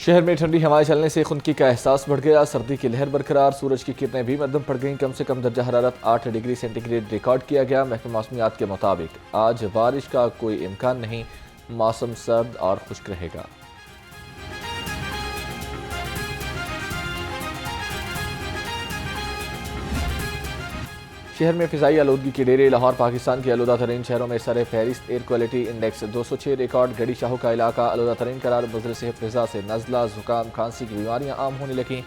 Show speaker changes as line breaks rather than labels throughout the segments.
شہر میں ٹھنڈی ہوائیں چلنے سے خنکی کا احساس بڑھ گیا، سردی کی لہر برقرار، سورج کی کرنیں بھی مدھم پڑ گئیں، کم سے کم درجہ حرارت 8 ڈگری سینٹی گریڈ ریکارڈ کیا گیا۔ محکمہ موسمیات کے مطابق آج بارش کا کوئی امکان نہیں، موسم سرد اور خشک رہے گا۔ شہر میں فضائی آلودگی کے ڈیرے، لاہور پاکستان کی آلودہ ترین شہروں میں سر فہرست، ایئر کوالٹی انڈیکس 206 ریکارڈ، گڑھی شاہو کا علاقہ آلودہ ترین قرار، مضر صحت فضا سے نزلہ، زکام، کھانسی کی بیماریاں عام ہونے لگیں،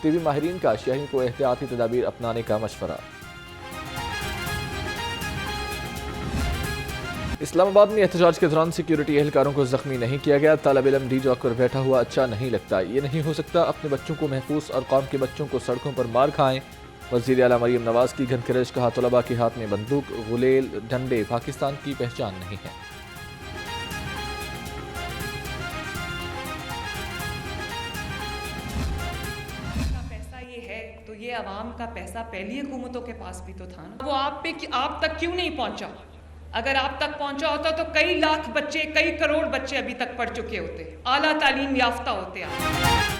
طبی ماہرین کا شہریوں کو احتیاطی تدابیر اپنانے کا مشورہ۔ اسلام آباد میں احتجاج کے دوران سیکیورٹی اہلکاروں کو زخمی نہیں کیا گیا، طالب علم ڈی چوک پر بیٹھا ہوا اچھا نہیں لگتا، یہ نہیں ہو سکتا اپنے بچوں کو محفوظ اور قوم کے بچوں کو سڑکوں پر مار کھائیں، وزیر اعلیٰ مریم نواز کی گھنکرش، کہا طلباء کے ہاتھ میں بندوق، غلیل، ڈنڈے پاکستان کی پہچان نہیں ہے۔
پیسہ یہ ہے تو یہ عوام کا پیسہ پہلی حکومتوں کے پاس بھی تو تھا نا، وہ آپ تک کیوں نہیں پہنچا؟ اگر آپ تک پہنچا ہوتا تو کئی لاکھ بچے، کئی کروڑ بچے ابھی تک پڑھ چکے ہوتے، اعلیٰ تعلیم یافتہ ہوتے آپ۔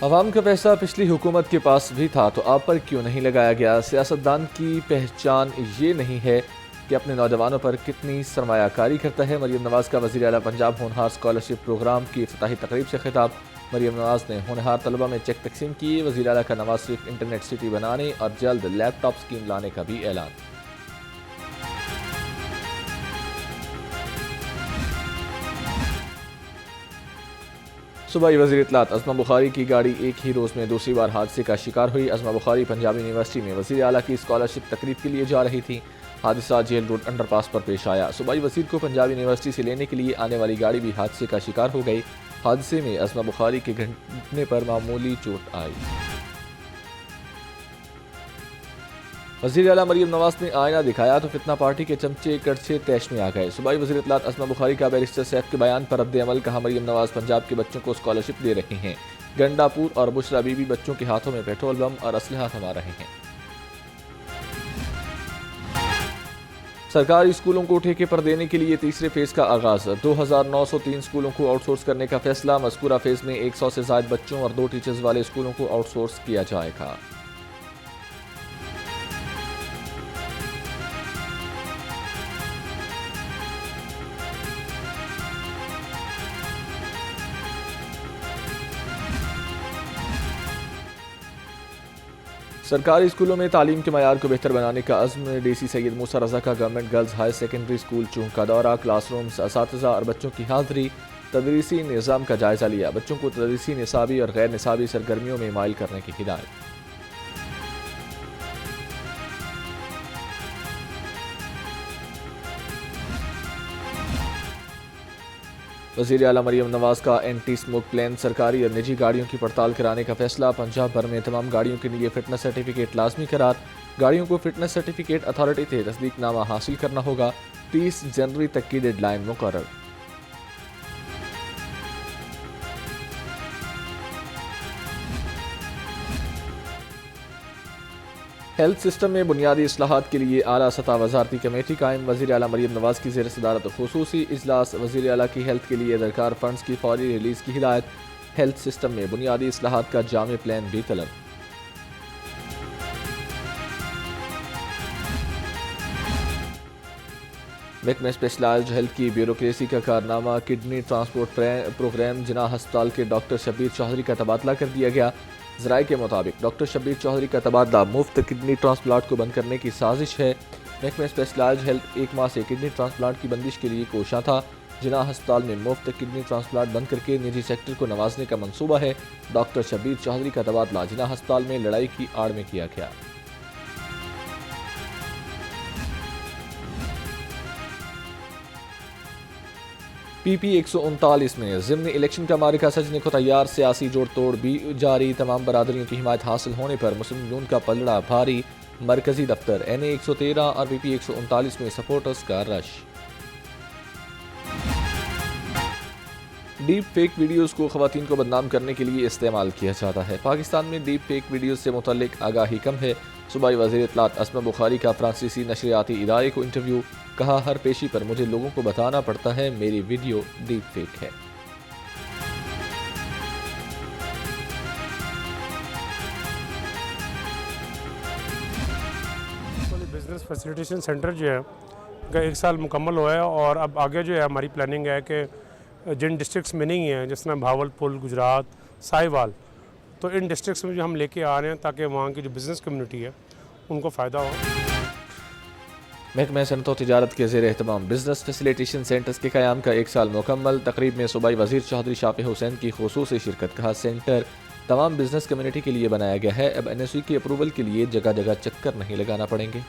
عوام کا پیسہ پچھلی حکومت کے پاس بھی تھا تو آپ پر کیوں نہیں لگایا گیا؟ سیاستدان کی پہچان یہ نہیں ہے کہ اپنے نوجوانوں پر کتنی سرمایہ کاری کرتا ہے۔ مریم نواز کا وزیر اعلیٰ پنجاب ہونہار اسکالرشپ پروگرام کی افتتاحی تقریب سے خطاب، مریم نواز نے ہونہار طلبہ میں چیک تقسیم کیے، وزیر اعلیٰ کا نواز شریف انٹرنیٹ سٹی بنانے اور جلد لیپ ٹاپ اسکیم لانے کا بھی اعلان۔ صوبائی وزیر اطلاعات اسما بخاری کی گاڑی ایک ہی روز میں دوسری بار حادثے کا شکار ہوئی۔ اسما بخاری پنجاب یونیورسٹی میں وزیر اعلیٰ کی اسکالرشپ تقریب کے لیے جا رہی تھی، حادثہ جیل روڈ انڈر پاس پر پیش آیا۔ صوبائی وزیر کو پنجاب یونیورسٹی سے لینے کے لیے آنے والی گاڑی بھی حادثے کا شکار ہو گئی، حادثے میں اسما بخاری کے گھٹنے پر معمولی چوٹ آئی۔ وزیر اعلیٰ مریم نواز نے آئینہ دکھایا تو فتنہ پارٹی کے چمچے کڑچھے طیش میں آ گئے، صوبائی وزیر اطلاعات اسما بخاری کا بیرسٹر سیف کے بیان پر رد عمل، کہا مریم نواز پنجاب کے بچوں کو اسکالرشپ دے رہی ہیں، گنڈا پور اور بشرا بی بی بچوں کے ہاتھوں میں پیٹرول بم اور اسلحہ تھما رہے ہیں۔ سرکاری اسکولوں کو ٹھیکے پر دینے کے لیے تیسرے فیز کا آغاز، 2903 اسکولوں کو آؤٹ سورس کرنے کا فیصلہ، مذکورہ فیز میں 100 سے زائد بچوں اور 2 ٹیچرز والے اسکولوں کو آؤٹ سورس کیا جائے گا۔ سرکاری اسکولوں میں تعلیم کے معیار کو بہتر بنانے کا عزم، ڈی سی سید موسیٰ رضا کا government girls higher secondary school چونک کا دورہ، کلاس رومز، اساتذہ اور بچوں کی حاضری، تدریسی نظام کا جائزہ لیا، بچوں کو تدریسی نصابی اور غیر نصابی سرگرمیوں میں مائل کرنے کی ہدایت۔ وزیر اعلیٰ مریم نواز کا اینٹی سموک پلان، سرکاری اور نجی گاڑیوں کی پڑتال کرانے کا فیصلہ، پنجاب بھر میں تمام گاڑیوں کے لیے فٹنس سرٹیفکیٹ لازمی قرار، گاڑیوں کو فٹنس سرٹیفکیٹ اتھارٹی سے تصدیق نامہ حاصل کرنا ہوگا، 30 جنوری تک کی ڈیڈ لائن مقرر۔ ہیلتھ سسٹم میں بنیادی اصلاحات کے لیے اعلیٰ سطح وزارتی کمیٹی قائم، وزیر اعلیٰ مریم نواز کی زیر صدارت خصوصی اجلاس، وزیر اعلیٰ کی ہیلتھ کے لیے درکار فنڈز کی فوری ریلیز کی ہدایت، ہیلتھ سسٹم میں بنیادی اصلاحات کا جامع پلان بھی طلب۔ محکمہ اسپیشلائزڈ ہیلتھ کی بیوروکریسی کا کارنامہ، کڈنی ٹرانسپورٹ پروگرام، جناح ہسپتال کے ڈاکٹر شبیر چودھری کا تبادلہ کر دیا گیا، ذرائع کے مطابق ڈاکٹر شبیر چودھری کا تبادلہ مفت کڈنی ٹرانسپلانٹ کو بند کرنے کی سازش ہے۔ محکمہ اسپیشلائزڈ ہیلتھ 1 ماہ سے کڈنی ٹرانسپلانٹ کی بندش کے لیے کوشاں تھا، جناح ہسپتال میں مفت کڈنی ٹرانسپلانٹ بند کر کے نجی سیکٹر کو نوازنے کا منصوبہ ہے، ڈاکٹر شبیر چودھری کا تبادلہ جناح ہسپتال میں لڑائی کی آڑ میں کیا گیا۔ پی پی 139 میں ضمن الیکشن کا معرکہ سجنے کو تیار، سیاسی جوڑ توڑ بھی جاری، تمام برادریوں کی حمایت حاصل ہونے پر مسلم یون کا پلڑا بھاری، مرکزی دفتر این اے 113 اور پی پی 139 میں سپورٹرز کا رش۔ ڈیپ فیک ویڈیوز کو خواتین کو بدنام کرنے کے لیے استعمال کیا جاتا ہے، پاکستان میں ڈیپ فیک ویڈیوز سے متعلق آگاہی کم ہے، صوبائی وزیر اطلاعات اسما بخاری کا فرانسیسی نشریاتی ادارے کو انٹرویو، کہا ہر پیشی پر مجھے لوگوں کو بتانا پڑتا ہے میری ویڈیو ڈیپ فیک ہے۔
फैसिलिटेशन सेंटर जो है का 1 साल मुकम्मल हुआ है और अब आगे जो है हमारी प्लानिंग है कि जिन डिस्ट्रिक्ट्स में नहीं हैं, जिस तरह भावलपुर, गुजरात, साहिवाल, तो इन डिस्ट्रिक्ट्स में जो हम लेके आ रहे हैं ताकि वहाँ की जो बिज़नेस कम्युनिटी है उनको फ़ायदा हो।
महकमा सनअत व तिजारत के ज़ेर एहतमाम बिजनेस फैसिलिटेशन सेंटर्स के क़याम का 1 साल मुकम्मल। तकरीब में सूबाई वज़ीर चौधरी शाफी हुसैन की ख़ुसूसी शिरकत। कहा सेंटर तमाम बिजनेस कम्युनिटी के लिए बनाया गया है, अब NSE की अप्रूवल के लिए जगह जगह चक्कर नहीं लगाना पड़ेंगे।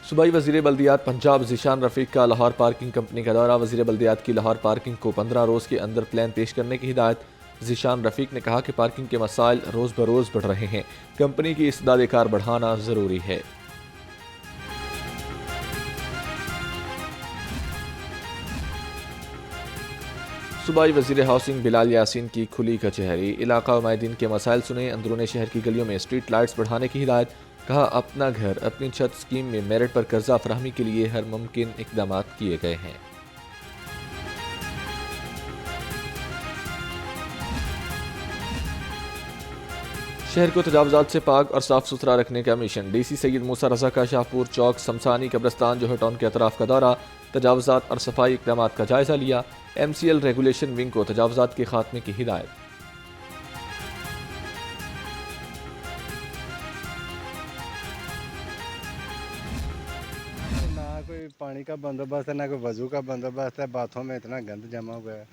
सूबाई वज़ीर बल्दियात पंजाब ज़ीशान रफ़ीक का लाहौर पार्किंग कंपनी का दौरा। वज़ीर बल्दियात की लाहौर पार्किंग को 15 रोज़ के अंदर प्लान पेश करने की हिदायत। ज़ीशान रफ़ीक ने कहा कि पार्किंग के मसाइल रोज़ बरोज़ बढ़ रहे हैं, कंपनी की इस्तेदाद कार बढ़ाना ज़रूरी है। सूबाई वज़ीर हाउसिंग बिलाल यासीन की खुली कचहरी। इलाका उमायदीन के मसाइल सुने, अंदरूनी शहर की गलियों में स्ट्रीट लाइट्स बढ़ाने की हिदायत। कहा अपना घर अपनी छत स्कीम में मेरिट पर कर्जा फराहमी के लिए हर मुमकिन इक़दाम किए गए हैं। शहर को तजावुज़ात से पाक और साफ सुथरा रखने का मिशन। DC सैयद मूसा रज़ा का शाहपुर चौक, शमसानी, कब्रस्तान, जोहर टाउन के अतराफ का दौरा। तजावुज़ात और सफाई इक़दाम का जायज़ा लिया। MCL रेगुलेशन विंग को तजावुज़ात के खात्मे की हिदायत।
ना कोई पानी का बंदोबस्त है, ना कोई वजू का बंदोबस्त है। बाथों में इतना गंद जमा हुआ है,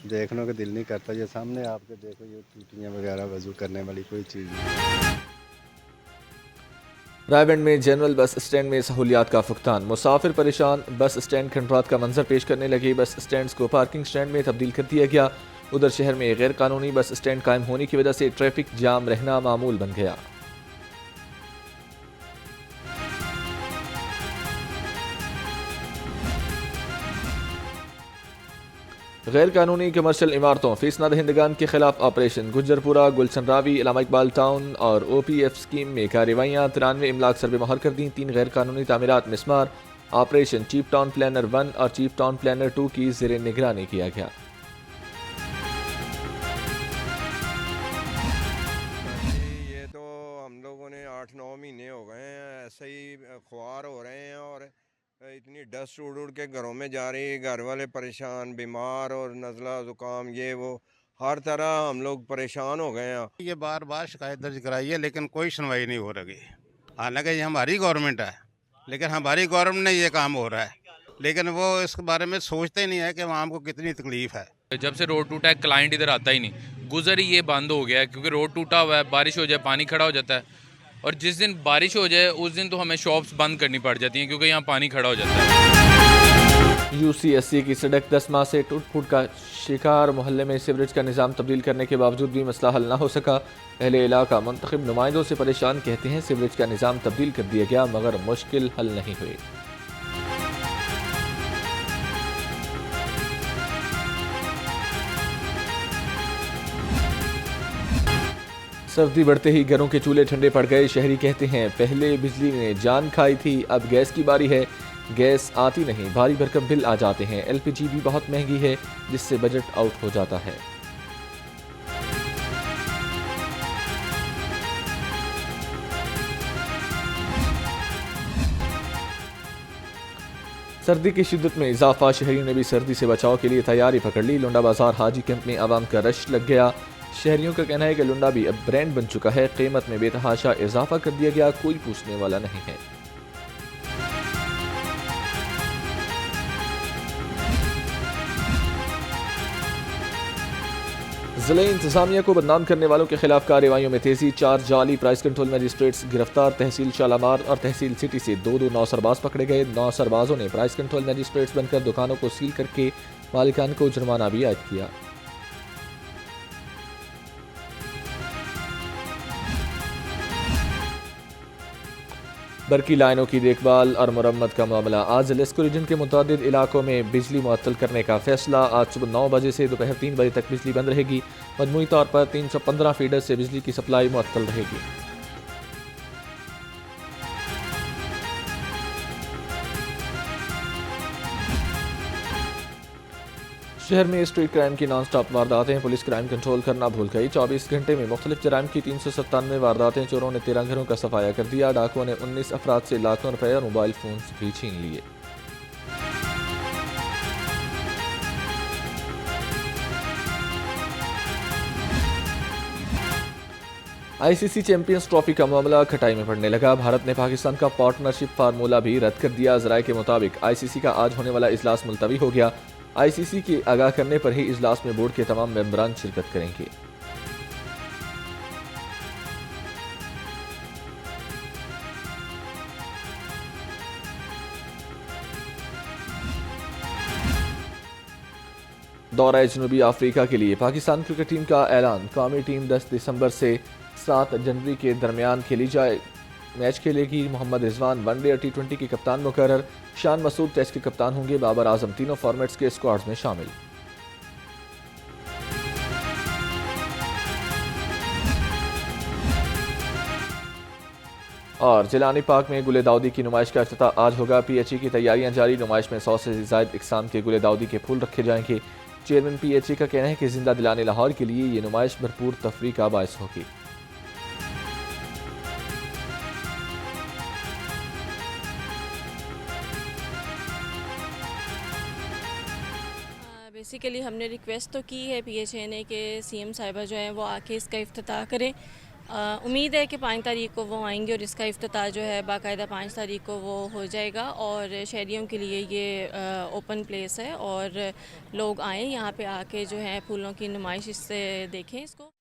देखने को दिल नहीं करता। ये सामने आपके देखो, ये टूटियाँ वगैरह वजू करने वाली कोई चीज़ नहीं।
रायबंड में जनरल बस स्टैंड में सहूलियात का फुकतान। मुसाफिर परेशान, बस स्टैंड खंडरात का मंजर पेश करने लगे। बस स्टैंड को पार्किंग स्टैंड में तब्दील कर दिया गया। उधर शहर में गैर कानूनी बस स्टैंड कायम होने की वजह से ट्रैफिक जाम रहना मामूल बन गया। गैर कानूनी कमर्शियल इमारतों फीस न दहिंदगान के खिलाफ ऑपरेशन। गुज्जरपुरा, गुलशन रावी, इलामा इकबाल टाउन और OPF स्कीम में कार्रवाइयाँ। 93 इमलाक सर्वे मोहर कर दी। 3 गैर कानूनी तामीरात मिसमार। ऑपरेशन चीफ टाउन प्लानर 1 और चीफ टाउन प्लानर 2 की ज़ेर निगरानी किया गया।
ये तो हम लोगों ने 8-9 महीने हो गए हैं ऐसे ही ख्वार हो रहे हैं और इतनी डस्ट उड़ उड़ के घरों में जा रही है। घर वाले परेशान, बीमार और नज़ला ज़ुकाम ये वो हर तरह हम लोग परेशान हो गए हैं।
ये बार बार शिकायत दर्ज कराई है लेकिन कोई सुनवाई नहीं हो रही। हालांकि ये हमारी गवर्नमेंट है, लेकिन हमारी गवर्नमेंट में ये काम हो रहा है, लेकिन वो इस बारे में सोचते नहीं है कि आवाम को कितनी तकलीफ है।
जब से रोड टूटा है क्लाइंट इधर आता ही नहीं। गुजर ही ये बंद हो गया है क्योंकि रोड टूटा हुआ है, बारिश हो जाए पानी खड़ा हो जाता है और जिस दिन बारिश हो जाए उस दिन तो हमें शॉप्स बंद करनी पड़ जाती हैं क्योंकि यहाँ पानी खड़ा हो जाता है।
UCSC की सड़क 10 माह से टूट फूट का शिकार। मोहल्ले में सीवरेज का निज़ाम तब्दील करने के बावजूद भी मसला हल न हो सका। अहले इलाका मुंतखब नुमाइंदों से परेशान, कहते हैं सीवरेज का निज़ाम तब्दील कर दिया गया मगर मुश्किल हल नहीं हुई। सर्दी बढ़ते ही घरों के चूल्हे ठंडे पड़ गए। शहरी कहते हैं पहले बिजली ने जान खाई थी, अब गैस की बारी है। गैस आती नहीं, भारी भरकम बिल आ जाते हैं। LPG भी बहुत महंगी है जिससे बजट आउट हो जाता है। सर्दी की शिद्दत में इजाफा। शहरियों ने भी सर्दी से बचाव के लिए तैयारी पकड़ ली। लुंडा बाजार हाजी कैंप में आवाम का रश लग गया। शहरियों का कहना है कि लुंडा भी अब ब्रांड बन चुका है। कीमत में बेतहाशा इजाफा कर दिया गया, कोई पूछने वाला नहीं है। ज़िले इंतजामिया को बदनाम करने वालों के खिलाफ कार्रवाइयों में तेजी। 4 जाली प्राइस कंट्रोल मजिस्ट्रेट्स गिरफ्तार। तहसील शालामार और तहसील सिटी से 2 नौसरबाज पकड़े गए। नौसरबाजों ने प्राइस कंट्रोल मजिस्ट्रेट्स बनकर दुकानों को सील करके मालिकान को जुर्माना भी आयद किया। बरकी लाइनों की देखभाल और मरम्मत का मामला। आज लेस्को रीजन के मुतादिद इलाकों में बिजली मुअत्तल करने का फैसला। आज सुबह 9 बजे से दोपहर 3 बजे तक बिजली बंद रहेगी। मजमूई तौर पर 315 फीडर से बिजली की सप्लाई मुअत्तल रहेगी। शहर में स्ट्रीट क्राइम की नॉन स्टॉप वारदातें, पुलिस क्राइम कंट्रोल करना भूल गई। 24 घंटे में मुख्तलिफ जराइम की 397 वारदातें, चोरों ने 13 घरों का सफाया कर दिया। डाकुओं ने 19 अफराद से लाखों रुपए और मोबाइल फोन भी छीन लिए। आईसीसी चैंपियंस ट्रॉफी का मामला खटाई में पड़ने लगा। भारत ने पाकिस्तान का पार्टनरशिप फार्मूला भी रद्द कर दिया। ज़राए के मुताबिक आईसीसी का आज होने वाला इजलास मुलतवी हो गया। आईसीसी के आगाह करने पर ही इजलास में बोर्ड के तमाम मेंबरान शिरकत करेंगे। दौरा जनूबी अफ्रीका के लिए पाकिस्तान क्रिकेट टीम का ऐलान। कौमी टीम 10 दिसंबर से 7 जनवरी के दरमियान खेली जाए। मैच खेलेगी। मोहम्मद रिजवान वनडे और टी20 के कप्तान मुकर्रर। शान मसूद टेस्ट के कप्तान होंगे। बाबर आजम तीनों फॉर्मेट्स के स्क्वाड्स में शामिल। और जिलानी पार्क में गुले दाऊदी की नुमाइश का इफ्तिताह आज होगा। पीएचई की तैयारियां जारी। नुमाइश में 100 से ज़ायद इकसाम के गुले दाऊदी के फूल रखे जाएंगे। चेयरमैन पीएचई का कहना है कि जिंदा दिलाने लाहौर के लिए ये नुमाइश भरपूर तफरीह का बायस होगी।
बेसिकली हमने रिक्वेस्ट तो की है पीएचए ने कि सीएम साहिबा जो है वो आके इसका इफ्तिताह करें। उम्मीद है कि 5 तारीख को वो आएंगे और इसका इफ्तिताह जो है बाकायदा 5 तारीख को वो हो जाएगा। और शहरियों के लिए ये ओपन प्लेस है और लोग आएँ यहाँ पे आके जो है फूलों की नुमाइश इससे देखें इसको।